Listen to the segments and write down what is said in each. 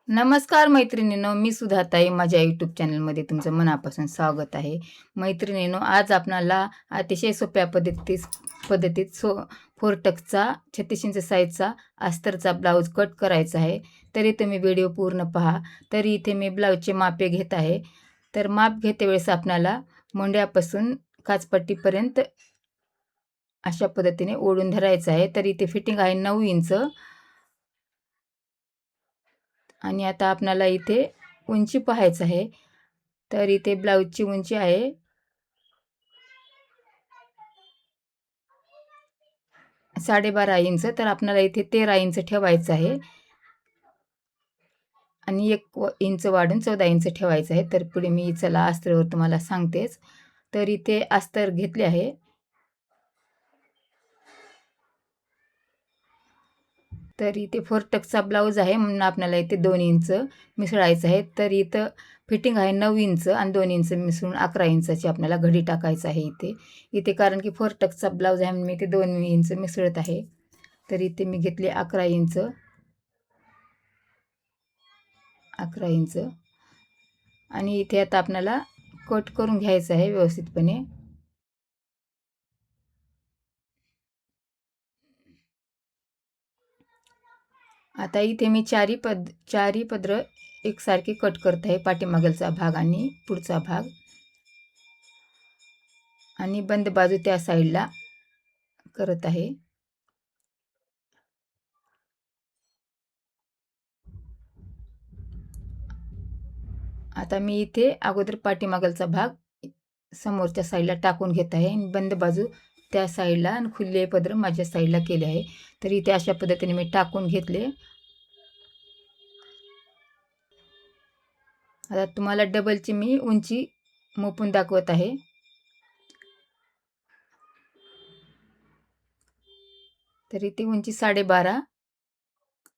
नमस्कार मैत्रिणींनो, मी सुधाताई माझ्या यूट्यूब चॅनलमध्ये तुमचं मनापासून स्वागत आहे. मैत्रिणींनो, आज आपणाला अतिशय सोप्या पद्धतीत 4 टक्सचा 36 इंच साईजचा अस्तरचा ब्लाऊज कट करायचा आहे. तरी तुम्ही व्हिडिओ पूर्ण पहा. तरी इथे मी ब्लाऊजचे मापे घेत आहे. तर माप घेते वेळेस आपणाला मोंड्यापासून काचपट्टीपर्यंत अशा पद्धतीने ओढून धरायचं आहे. तर इथे फिटिंग आहे 9 इंच. आणि आता आपणाला इथे उंची पाहायचं आहे. तर इथे ब्लाऊजची उंची आहे 12.5 इंच. तर आपल्याला इथे 13 इंच ठेवायचं आहे आणि 1 इंच वाढून 14 इंच ठेवायचं आहे. तर पुढे मी चला अस्तरवर तुम्हाला सांगतेच. तर इथे अस्तर घेतले आहे. तर इथे 4 टक्सचा ब्लाऊज आहे म्हणून आपल्याला इथे 2 इंच मिसळायचं आहे. तर इथं फिटिंग आहे 9 इंच आणि 2 इंच मिसळून 11 इंचाची आपल्याला घडी टाकायचं आहे इथे. इथे कारण की 4 टक्सचा ब्लाऊज आहे म्हणून मी इथे 2 इंच मिसळत आहे. तर इथे मी घेतले 11 इंच, 11 इंच आणि इथे आता आपल्याला कट करून घ्यायचं आहे व्यवस्थितपणे. आता इथे मी चारी पदर एकसारखे कट करत आहे. पाठीमागलचा भाग आणि पुढचा भाग आणि बंद बाजू त्या साईडला करत आहे. आता मी इथे अगोदर पाठीमागलचा भाग समोरच्या साईडला टाकून घेत आहे आणि बंद बाजू त्या साईडला आणि खुले पदर माझ्या साईडला केले आहे. तर इथे अशा पद्धतीने मी टाकून घेतले. आता तुम्हाला डबलची मी उंची मोपून दाखवत आहे. तर इथे उंची 12.5.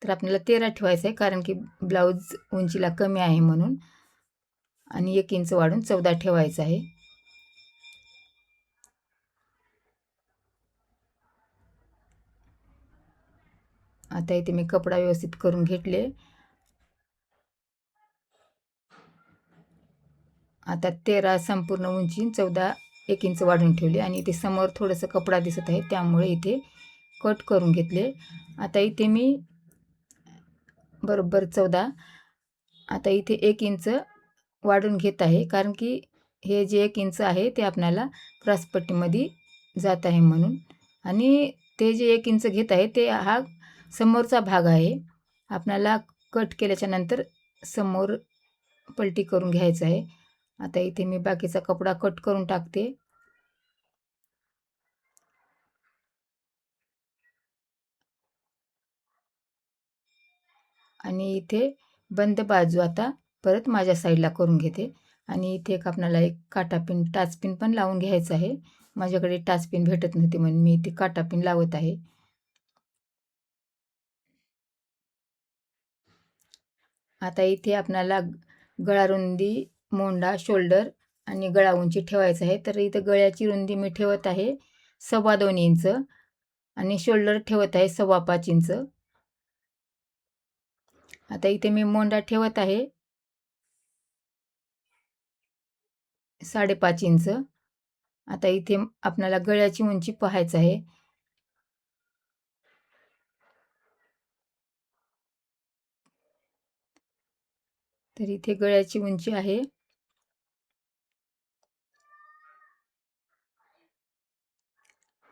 तर आपल्याला 13 ठेवायचं आहे कारण की ब्लाऊज उंचीला कमी आहे म्हणून. आणि 1 इंच वाढून 14 ठेवायचं आहे. आता इथे मी कपडा व्यवस्थित करून घेतले. आता 13 संपूर्ण उंची 14 1 इंच वाढून ठेवले आणि इथे समोर थोडंसं कपडा दिसत आहे त्यामुळे इथे कट करून घेतले. आता इथे मी बरोबर 14. आता इथे 1 इंच वाढून घेत आहे कारण की हे जे 1 इंच आहे ते आपल्याला क्रॉसपट्टीमध्ये जात आहे म्हणून. आणि ते जे 1 इंच घेत आहे ते हा समोरचा भाग आहे. आपल्याला कट केल्याच्या नंतर समोर पलटी करून घ्यायचं आहे. आता इथे मी बाकीचा कपडा कट करून टाकते. आणि इथे बंद बाजू आता परत माझ्या साईडला करून घेते. आणि इथे आपल्याला एक काटापिन टाचपिन पण लावून घ्यायचं आहे. माझ्याकडे टाचपिन भेटत नव्हती म्हणून मी इथे काटापिन लावत आहे. आता इथे आपल्याला गळा रुंदी, मोंडा, शोल्डर आणि गळा उंची ठेवायचं आहे. तर इथं गळ्याची रुंदी मी ठेवत आहे 2.25 इंच आणि शोल्डर ठेवत आहे 5.25 इंच. आता इथे मी मोंडा ठेवत आहे 5.5 इंच. आता इथे आपल्याला गळ्याची उंची पाहायचं आहे. तर इथे गळ्याची उंची आहे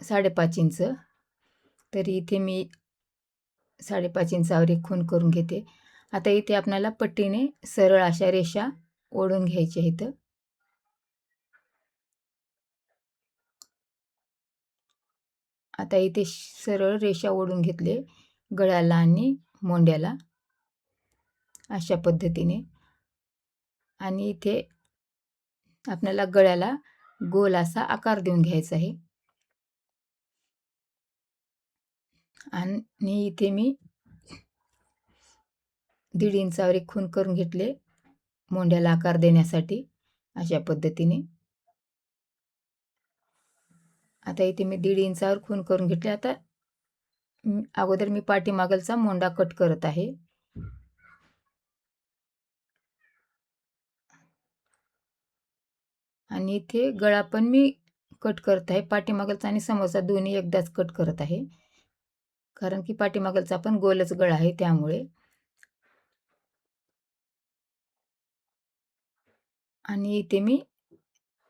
5.5 इंच. तर इथे मी 5.5 इंचावर एक खूण करून घेते. आता इथे आपल्याला पट्टीने सरळ अशा रेषा ओढून घ्यायच्या इथं. आता इथे सरळ रेषा ओढून घेतले गळ्याला आणि मोंड्याला अशा पद्धतीने. आणि इथे आपल्याला गळ्याला गोल असा आकार देऊन घ्यायचा आहे. आणि इथे मी 1.5 इंचावर एक खूण करून घेतले मोंड्याला आकार देण्यासाठी अशा पद्धतीने. आता इथे मी 1.5 इंचावर खूण करून घेतले. आता अगोदर मी पाठीमागलचा मोंडा कट करत आहे. आणि इथे गळा पण मी कट करत आहे. पाठीमागचा आणि समोरचा दोन्ही एकदाच कट करत आहे. कारण की पाठीमागचा पण गोलच गळा आहे त्यामुळे. आणि इथे मी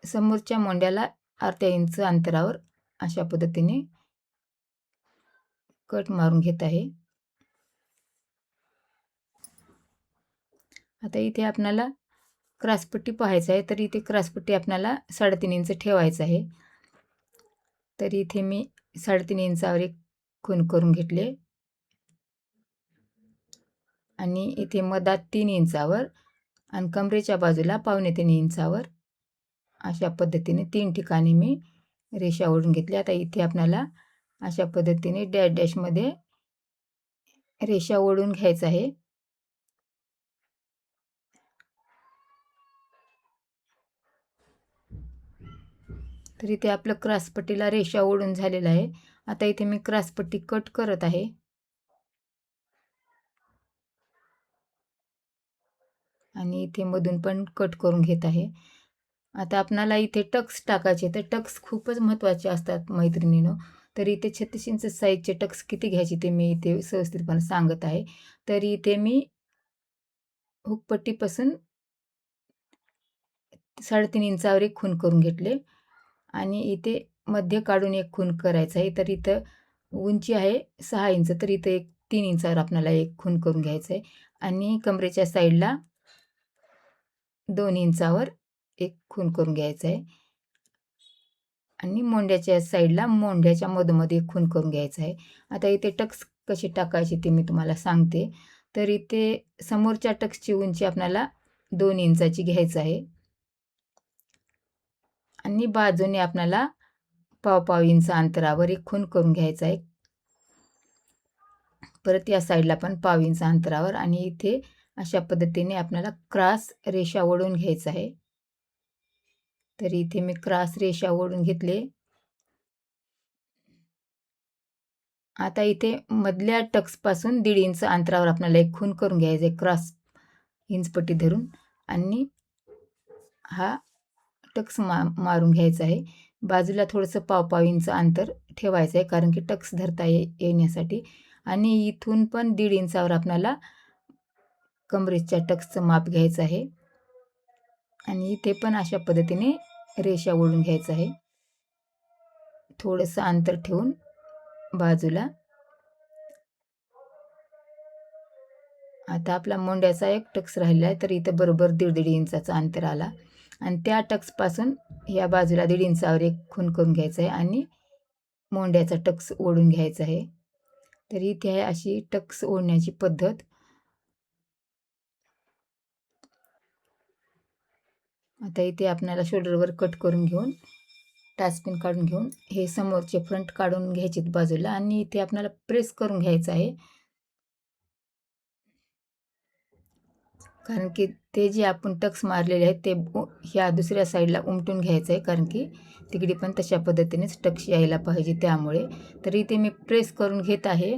समोरच्या मोंड्याला अर्ध्या इंच अंतरावर अशा पद्धतीने कट मारून घेत आहे. आता इथे आपल्याला क्रॉसपट्टी पाहायचं आहे, तर इथे क्रॉसपट्टी आपल्याला 3.5 इंच ठेवायचं आहे. तर इथे मी 3.5 इंचावर एक खूण करून घेतले आणि इथे मधात 3 इंचावर आणि कमरेच्या बाजूला 2.25 इंचावर अशा पद्धतीने 3 ठिकाणी मी रेषा ओढून घेतली. आता इथे आपल्याला अशा पद्धतीने डॅश डॅशमध्ये रेषा ओढून घ्यायचं आहे. तर इथे आपलं क्रॉसपट्टीला रेषा ओढून झालेलं आहे. आता इथे मी क्रॉसपट्टी कट करत आहे. आणि इथे मधून पण कट करून घेत आहे. आता आपणाला इथे टक्स टाकायचे, तर टक्स खूपच महत्त्वाचे असतात मैत्रिणींनो. तर इथे 36 इंच साईजचे टक्स किती घ्यायचे ते मी इथे व्यवस्थितपणे सांगत आहे. तर इथे मी हुकपट्टीपासून 3.5 इंचावर एक खूण करून घेतले आणि इथे मध्य काढून एक खूण करायचं आहे. तर इथं उंची आहे 6 इंच, तर इथं एक 3 इंचावर आपल्याला एक खूण करून घ्यायचं आहे आणि कमरेच्या साईडला 2 इंचावर एक खूण करून घ्यायचं आहे आणि मोंड्याच्या साईडला मोंड्याच्या मधोमध एक खूण करून घ्यायचं आहे. आता इथे टक्स कशी टाकायची ते मी तुम्हाला सांगते. तर इथे समोरच्या टक्सची उंची आपल्याला 2 इंचाची घ्यायचं आहे आणि बाजूने आपल्याला पाव इंच अंतरावर एक खूण करून घ्यायचा आहे. परत या साईडला पण पाव इंच अंतरावर आणि इथे अशा पद्धतीने आपल्याला क्रॉस रेषा ओढून घ्यायचं आहे. तर इथे मी क्रॉस रेषा ओढून घेतले. आता इथे मधल्या टक्सपासून 1.5 इंच अंतरावर आपल्याला एक खूण करून घ्यायचं आहे क्रॉस इंचपट्टी धरून आणि हा टक्स मारून घ्यायचा आहे. बाजूला थोडंसं पाव इंच अंतर ठेवायचं आहे कारण की टक्स धरता येण्यासाठी आणि इथून पण 1.5 इंचावर आपल्याला कमरेच्या टक्सचं माप घ्यायचं आहे आणि इथे पण अशा पद्धतीने रेषा ओढून घ्यायचं आहे. थोडंसं अंतर ठेवून बाजूला. आता आपला मोंड्याचा एक टक्स राहिला आहे, तर इथं बरोबर 1.5 इंचाचं अंतर आला आणि त्या टक्सपासून या बाजूला 1.5 इंचावर एक खूण करून घ्यायचं आहे आणि मोंड्याचा टक्स ओढून घ्यायचा आहे. तर इथे आहे अशी टक्स ओढण्याची पद्धत. आता इथे आपल्याला शोल्डरवर कट करून घेऊन टाचपिन काढून घेऊन हे समोरचे फ्रंट काढून घ्यायचेत बाजूला आणि इथे आपल्याला प्रेस करून घ्यायचं आहे. कारण की ते जे आपण टक्स मारलेले आहेत ते ह्या दुसऱ्या साईडला उमटून घ्यायचं आहे कारण की तिकडे पण तशा पद्धतीनेच टक्स यायला पाहिजे त्यामुळे. तर इथे मी प्रेस करून घेत आहे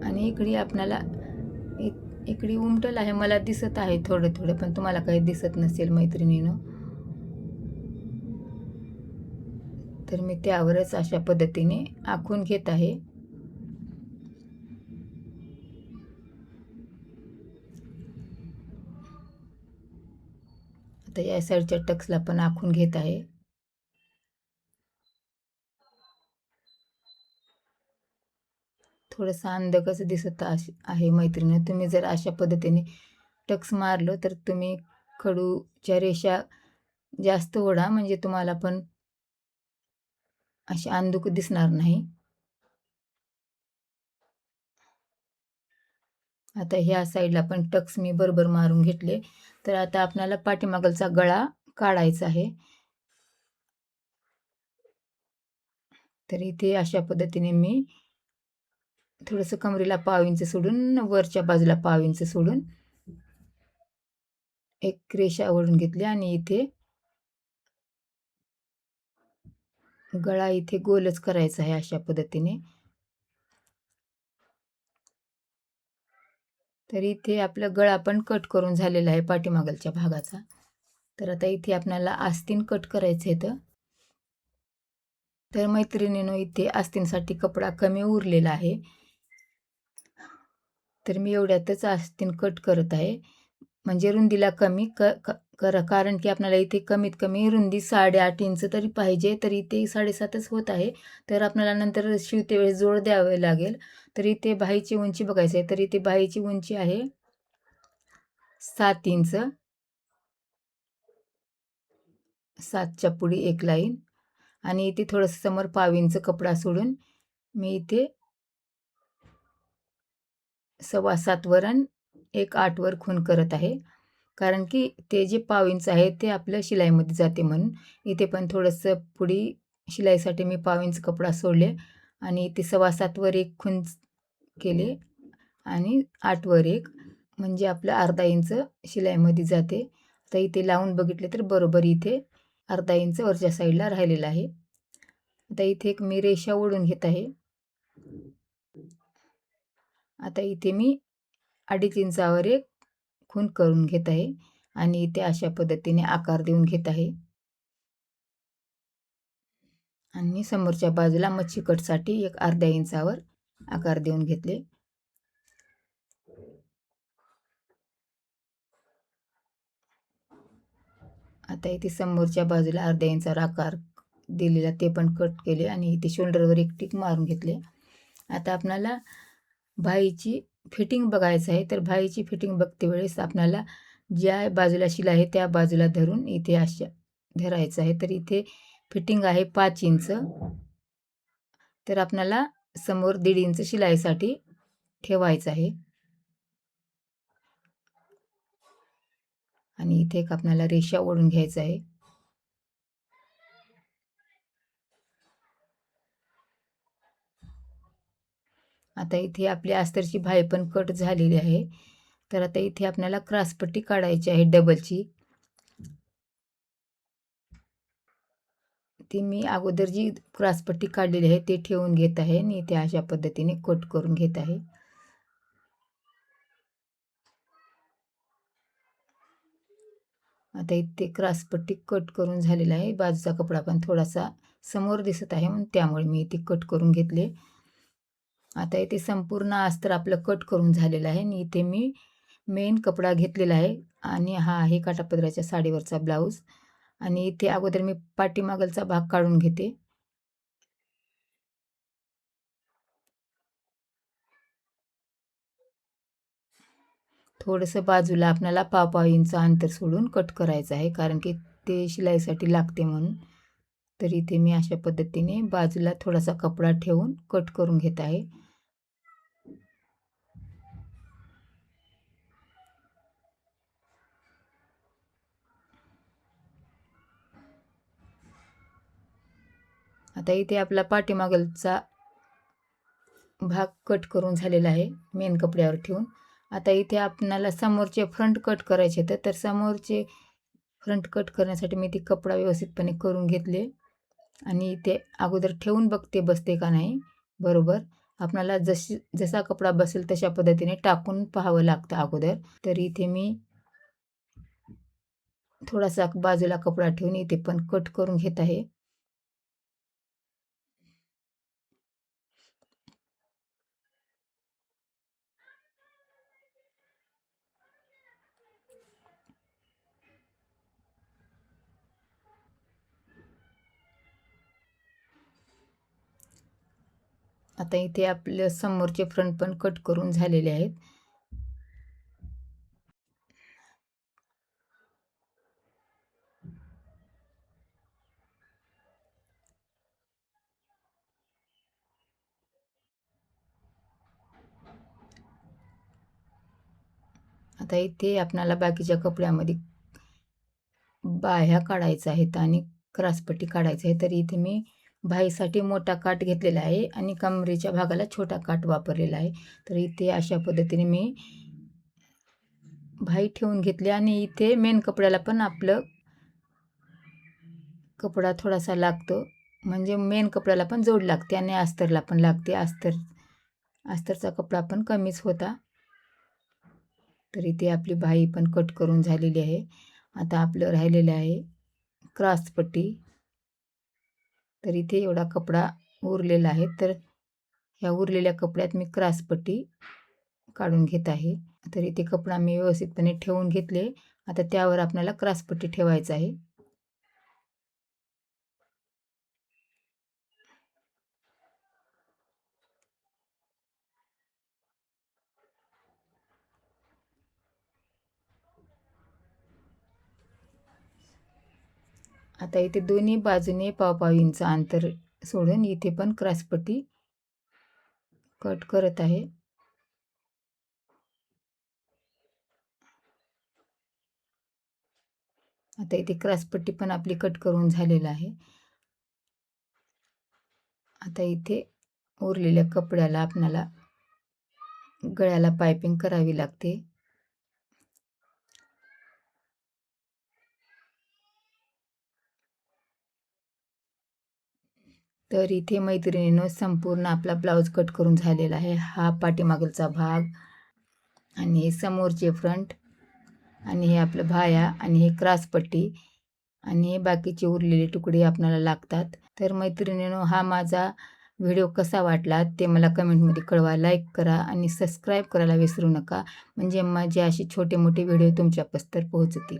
आणि इकडे आपल्याला इकडे उमटल आहे, मला दिसत आहे थोडं थोडं, पण तुम्हाला काही दिसत नसेल मैत्रिणीनं. तर मी त्यावरच अशा पद्धतीने आखून घेत आहे. आता या साईडच्या टक्सला पण आखून घेत आहे. थोडंसं अंधकच दिसत आहे मैत्रिणी. तुम्ही जर अशा पद्धतीने टक्स मारलं तर तुम्ही खडूच्या रेषा जास्त ओढा म्हणजे तुम्हाला पण अशी अंधुक दिसणार नाही. आता ह्या साईडला पण टक्स मी बरोबर मारून घेतले. तर आता आपल्याला पाठीमागचा गळा काढायचा आहे. तर इथे अशा पद्धतीने मी थोडंसं कमरेला पाव इंच सोडून वरच्या बाजूला पाव इंच सोडून एक रेषा ओढून घेतली आणि इथे गळा इथे गोलच करायचा आहे अशा पद्धतीने. तर इथे आपलं गळा पण कट करून झालेला आहे पाठीमागलच्या भागाचा. तर आता इथे आपल्याला आस्तीन कट करायचं आहे. तर मैत्रिणींनो, इथे आस्तीनसाठी कपडा कमी उरलेला आहे. तर मी एवढ्यातच आस्तीन कट करत आहे. म्हणजे रुंदीला कमी क क करा, कारण की आपल्याला इथे कमीत कमी रुंदी 8.5 इंच तरी पाहिजे. तर इथे 7.5च होत आहे. तर आपल्याला नंतर शिवते वेळेस जोड द्यावे लागेल. तर इथे बाहीची उंची बघायची आहे. तर इथे बाहीची उंची आहे 7 इंच. 7च्या पुढे एक लाईन आणि इथे थोडंसं समोर पाव इंच कपडा सोडून मी इथे 7.25 वर आणि 1.8 वर खूण करत आहे. कारण की ते जे पाव इंच आहे ते आपल्या शिलाईमध्ये जाते म्हणून. इथे पण थोडंसं पुढे शिलाईसाठी मी पाव इंच कपडा सोडले आणि इथे 7.25 वर एक खूण केले आणि 8 वर एक, म्हणजे आपलं अर्धा इंच शिलाईमध्ये जाते. तर इथे लावून बघितले तर बरोबर इथे अर्धा इंच वरच्या साईडला राहिलेला आहे. आता इथे एक मी रेषा ओढून घेत आहे. आता इथे मी 2.5 इंचावर एक खूण करून घेत आहे आणि इथे अशा पद्धतीने आकार देऊन घेत आहे. आणि समोरच्या बाजूला मच्छी कटसाठी एक अर्ध्या इंचावर आकार देऊन घेतले. आता इथे समोरच्या बाजूला अर्ध्या इंचावर आकार दिलेला ते पण कट केले आणि इथे शोल्डरवर एक टिक मारून घेतले. आता आपल्याला बाहीची फिटिंग बघायचं आहे. तर बाहीची फिटिंग बघते वेळेस आपल्याला ज्या बाजूला शिलाई आहे त्या बाजूला धरून इथे अशा धरायचं आहे. तर इथे फिटिंग आहे 5 इंच. तर आपल्याला समोर 1.5 इंच शिलाईसाठी ठेवायचं आहे. आणि इथे एक आपल्याला रेषा ओढून घ्यायचं आहे. आता इथे आपली अस्तरची बाही पण कट झालेली आहे. तर आता इथे आपल्याला क्रॉसपट्टी काढायची आहे डबलची. ती मी अगोदर जी क्रॉसपट्टी काढलेली आहे ते ठेवून घेत आहे आणि इथे अशा पद्धतीने कट करून घेत आहे. आता इथे क्रॉसपट्टी कट करून झालेला आहे. बाजूचा कपडा पण थोडासा समोर दिसत आहे म्हणून त्यामुळे मी इथे कट करून घेतले. आता इथे संपूर्ण अस्तर आपलं कट करून झालेलं आहे आणि इथे मी मेन कपडा घेतलेला आहे आणि हा आहे काठापदराच्या साडीवरचा ब्लाऊज. आणि इथे अगोदर मी पाठीमागलचा भाग काढून घेते. थोडंसं बाजूला आपल्याला पाव इंच अंतर सोडून कट करायचं आहे, कारण की ते शिलाईसाठी लागते म्हणून. तर इथे मी अशा पद्धतीने बाजूला थोडासा कपडा ठेवून कट करून घेत आहे. आता इथे आपला पाठीमागलचा भाग कट करून झालेला आहे मेन कपड्यावर ठेवून. आता इथे आपल्याला समोरचे फ्रंट कट करायचे तर समोरचे फ्रंट कट करण्यासाठी मी ती कपडा व्यवस्थितपणे करून घेतले आणि इथे अगोदर ठेवून बघते बसते का नाही बरोबर. आपल्याला जसा कपडा बसेल तशा पद्धतीने टाकून पाहावं लागतं अगोदर. तर इथे मी थोडासा बाजूला कपडा ठेवून इथे पण कट करून घेत आहे. आता इथे आपले समोरचे फ्रंट पण कट करून झालेले आहेत. आता इथे आपल्याला बाकीच्या कपड्यामध्ये बाह्या काढायच्या आहेत आणि क्रॉसपट्टी काढायची आहे. तर इथे मी बाहीसाठी मोठा काठ घेतलेला आहे आणि कमरेच्या भागाला छोटा काठ वापरलेला आहे. तर इथे अशा पद्धतीने मी बाही ठेवून घेतली आणि इथे मेन कपड्याला पण आपलं कपडा थोडासा लागतो, म्हणजे मेन कपड्याला पण जोड लागते आणि अस्तरला पण लागते. अस्तरचा कपडा पण कमीच होता. तर इथे आपली बाही पण कट करून झालेली आहे. आता आपलं राहिलेलं आहे क्रॉस पट्टी. तर इथे एवढा कपडा उरलेला आहे. तर ह्या उरलेल्या कपड्यात मी क्रॉस पट्टी काढून घेत आहे. तर इथे कपडा मी व्यवस्थितपणे ठेवून घेतले. आता त्यावर आपल्याला क्रॉस पट्टी ठेवायचं आहे. आता इथे दोन्ही बाजूने पाव इंच अंतर सोडून इथे पण क्रॉस पट्टी कट करत आहे. आता इथे क्रॉस पट्टी पण आपली कट करून झालेलं आहे. आता इथे उरलेल्या कपड्याला आपल्याला गळ्याला पायपिंग करावी लागते. तर इथे मैत्रिणींनो संपूर्ण आपला ब्लाऊज कट करून झालेला आहे. हा पाठीमागचा भाग आणि हे समोरचे फ्रंट आणि हे आपलं बाह्या आणि हे क्रॉस पट्टी आणि हे बाकीचे उरलेले तुकडे आपल्याला लागतात. तर मैत्रिणींनो, हा माझा व्हिडिओ कसा वाटला ते मला कमेंटमध्ये कळवा. लाईक करा आणि सबस्क्राईब करायला विसरू नका, म्हणजे माझे असे छोटे मोठे व्हिडिओ तुमच्यापर्यंत पोहोचतील.